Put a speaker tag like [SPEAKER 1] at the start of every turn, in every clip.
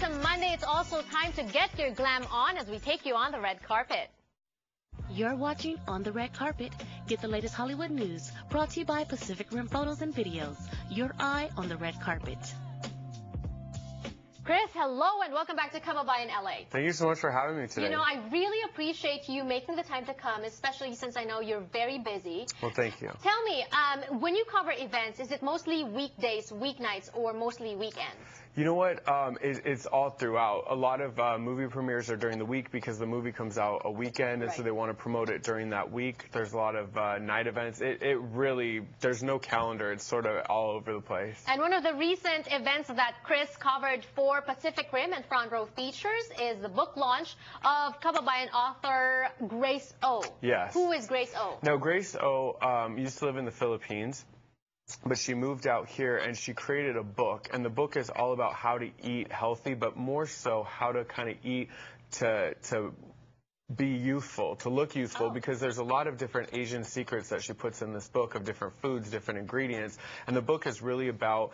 [SPEAKER 1] It's a Monday. It's also time to get your glam on as we take you on the red carpet.
[SPEAKER 2] You're watching On the Red Carpet. Get the latest Hollywood news brought to you by Pacific Rim Photos and Videos. Your eye on the red carpet.
[SPEAKER 1] Chris, hello and welcome back to Kababayan, LA.
[SPEAKER 3] Thank you so much for having me today.
[SPEAKER 1] You know, I really appreciate you making the time to come, especially since I know you're very busy.
[SPEAKER 3] Well, thank you.
[SPEAKER 1] Tell me, when you cover events, is it mostly weekdays, weeknights, or mostly weekends?
[SPEAKER 3] You know what? It's all throughout. A lot of movie premieres are during the week because the movie comes out a weekend, and
[SPEAKER 1] right.
[SPEAKER 3] so they want to promote it during that week. There's a lot of night events. It really, there's no calendar. It's sort of all over the place.
[SPEAKER 1] And one of the recent events that Chris covered for Pacific Rim and Front Row Features is the book launch of Kababayan author Grace O.
[SPEAKER 3] Yes.
[SPEAKER 1] Who is Grace O?
[SPEAKER 3] Now, Grace O used to live in the Philippines. But she moved out here and she created a book, and the book is all about how to eat healthy, but more so how to kind of eat to be youthful, to look youthful, because there's a lot of different Asian secrets that she puts in this book of different foods, different ingredients, and the book is really about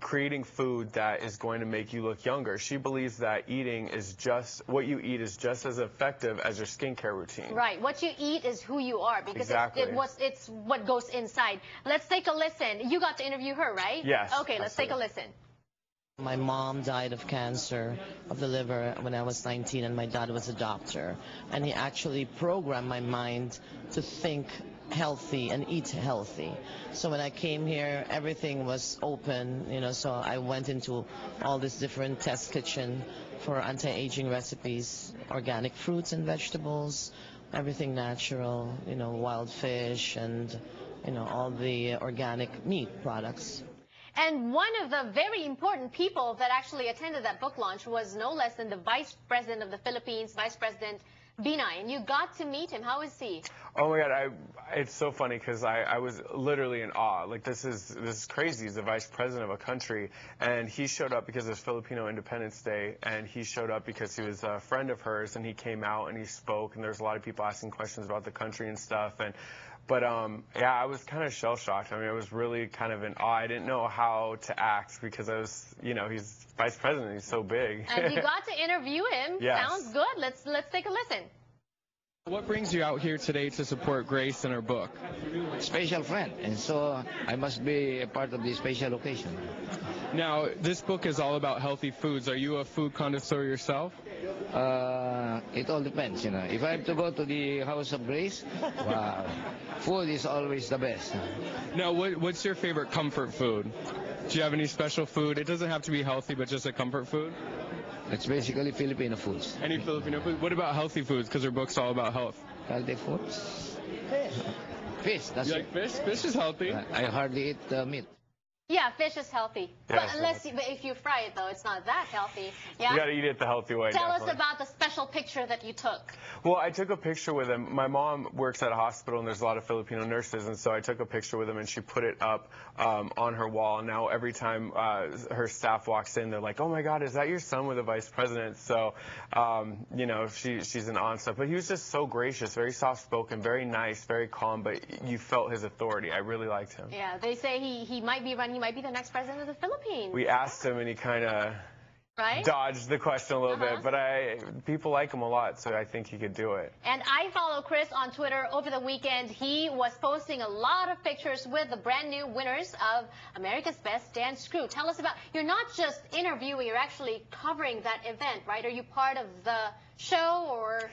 [SPEAKER 3] creating food that is going to make you look younger. She believes that eating is just, what you eat is just as effective as your skincare routine.
[SPEAKER 1] Right, what you eat is who you are, because
[SPEAKER 3] exactly.
[SPEAKER 1] it's what goes inside. Let's take a listen. You got to interview her, right?
[SPEAKER 3] Yes.
[SPEAKER 1] Okay, let's take a listen.
[SPEAKER 4] My mom died of cancer of the liver when I was 19, and my dad was a doctor. And he actually programmed my mind to think healthy and eat healthy. So when I came here, everything was open, you know, so I went into all these different test kitchen for anti-aging recipes, organic fruits and vegetables, everything natural, you know, wild fish and, you know, all the organic meat products.
[SPEAKER 1] And one of the very important people that actually attended that book launch was no less than the Vice President of the Philippines, Vice President Binay, and you got to meet him. How is he?
[SPEAKER 3] Oh my God, it's so funny because I was literally in awe. Like, this is crazy. He's the vice president of a country, and he showed up because it's Filipino Independence Day, and he showed up because he was a friend of hers, and he came out and he spoke, and there's a lot of people asking questions about the country and stuff, but yeah, I was kind of shell-shocked. I mean, I was really kind of in awe. I didn't know how to act because I was, you know, he's vice president. He's so big.
[SPEAKER 1] And you got to interview him.
[SPEAKER 3] Yes.
[SPEAKER 1] Sounds good. Let's take a listen.
[SPEAKER 5] What brings you out here today to support Grace and her book?
[SPEAKER 6] Special friend, and so I must be a part of the special occasion.
[SPEAKER 5] Now, this book is all about healthy foods. Are you a food connoisseur yourself?
[SPEAKER 6] It all depends, you know. If I have to go to the House of Grace, wow, food is always the best.
[SPEAKER 5] Now, what's your favorite comfort food? Do you have any special food? It doesn't have to be healthy, but just a comfort food?
[SPEAKER 6] It's basically Filipino foods.
[SPEAKER 5] Any Filipino food? What about healthy foods? Because her book's all about health.
[SPEAKER 6] Healthy foods? Fish, that's
[SPEAKER 5] you
[SPEAKER 6] it.
[SPEAKER 5] Like fish? Fish is healthy.
[SPEAKER 6] I hardly eat meat.
[SPEAKER 1] Yeah, fish is healthy.
[SPEAKER 3] Yeah,
[SPEAKER 1] but if you fry it, though, it's not that healthy. Yeah?
[SPEAKER 3] You got to eat it the healthy way.
[SPEAKER 1] Tell
[SPEAKER 3] definitely.
[SPEAKER 1] us about the special picture that you took.
[SPEAKER 3] Well, I took a picture with him. My mom works at a hospital, and there's a lot of Filipino nurses, and so I took a picture with him, and she put it up on her wall. And now every time her staff walks in, they're like, "Oh my God, is that your son with the vice president?" So, you know, she's in awe and stuff. But he was just so gracious, very soft-spoken, very nice, very calm. But you felt his authority. I really liked him.
[SPEAKER 1] Yeah, they say he might be running. He might be the next president of the Philippines.
[SPEAKER 3] We asked him, and he kind of dodged the question a little bit, but people like him a lot, so I think he could do it.
[SPEAKER 1] And I follow Chris on Twitter over the weekend. He was posting a lot of pictures with the brand new winners of America's Best Dance Crew. Tell us about, you're not just interviewing, you're actually covering that event, right? Are you part of the show, or?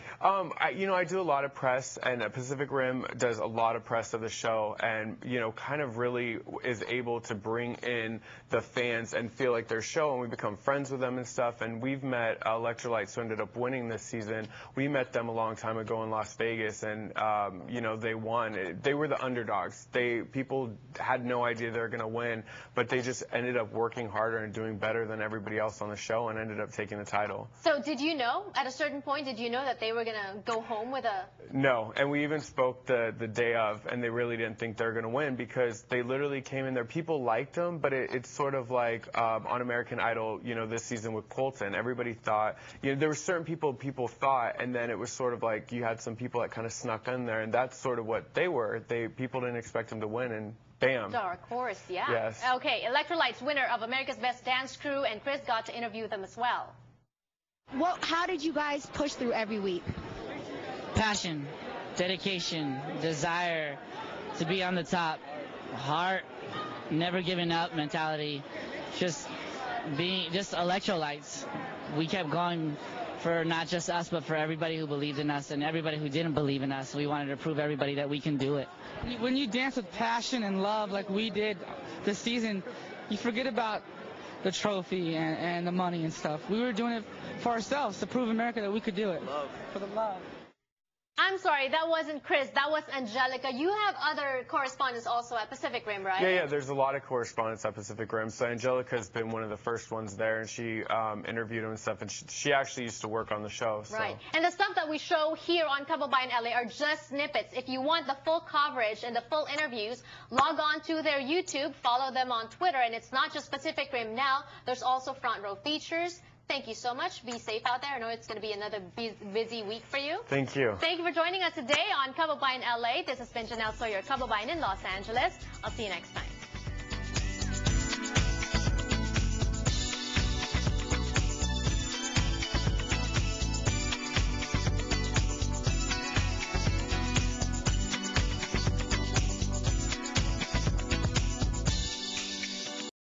[SPEAKER 3] You know, I do a lot of press, and Pacific Rim does a lot of press of the show, and, you know, kind of really is able to bring in the fans and feel like their show, and we become friends with them and stuff. And we've met Elektrolytes, who ended up winning this season. We met them a long time ago in Las Vegas, and, you know, they won. They were the underdogs. People had no idea they were going to win, but they just ended up working harder and doing better than everybody else on the show and ended up taking the title.
[SPEAKER 1] So did you know at a certain certain point, did you know that they were going to go home with a...
[SPEAKER 3] No, and we even spoke the day of, and they really didn't think they were going to win because they literally came in there. People liked them, but it's sort of like on American Idol, you know, this season with Colton. Everybody thought, you know, there were certain people thought, and then it was sort of like you had some people that kind of snuck in there, and that's sort of what they were. People didn't expect them to win, and bam.
[SPEAKER 1] Dark horse, yeah.
[SPEAKER 3] Yes.
[SPEAKER 1] Okay, Elektrolytes winner of America's Best Dance Crew, and Chris got to interview them as well.
[SPEAKER 7] Well, how did you guys push through every week?
[SPEAKER 8] Passion, dedication, desire to be on the top, heart, never giving up mentality, just electrolytes. We kept going for not just us, but for everybody who believed in us and everybody who didn't believe in us. We wanted to prove everybody that we can do it.
[SPEAKER 9] When you dance with passion and love like we did this season, you forget about the trophy and the money and stuff. We were doing it for ourselves to prove America that we could do it. Love. For the love.
[SPEAKER 1] I'm sorry, that wasn't Chris, that was Angelica. You have other correspondents also at Pacific Rim, right?
[SPEAKER 3] Yeah, there's a lot of correspondents at Pacific Rim. So Angelica's been one of the first ones there, and she interviewed him and stuff, and she actually used to work on the show. So.
[SPEAKER 1] Right. And the stuff that we show here on Kababayan LA are just snippets. If you want the full coverage and the full interviews, log on to their YouTube, follow them on Twitter, and it's not just Pacific Rim now. There's also Front Row Features. Thank you so much. Be safe out there. I know it's going to be another busy week for you.
[SPEAKER 3] Thank you.
[SPEAKER 1] Thank you for joining us today on Kababayan LA. This has been Janelle Sawyer, Kababayan in Los Angeles. I'll see you next time.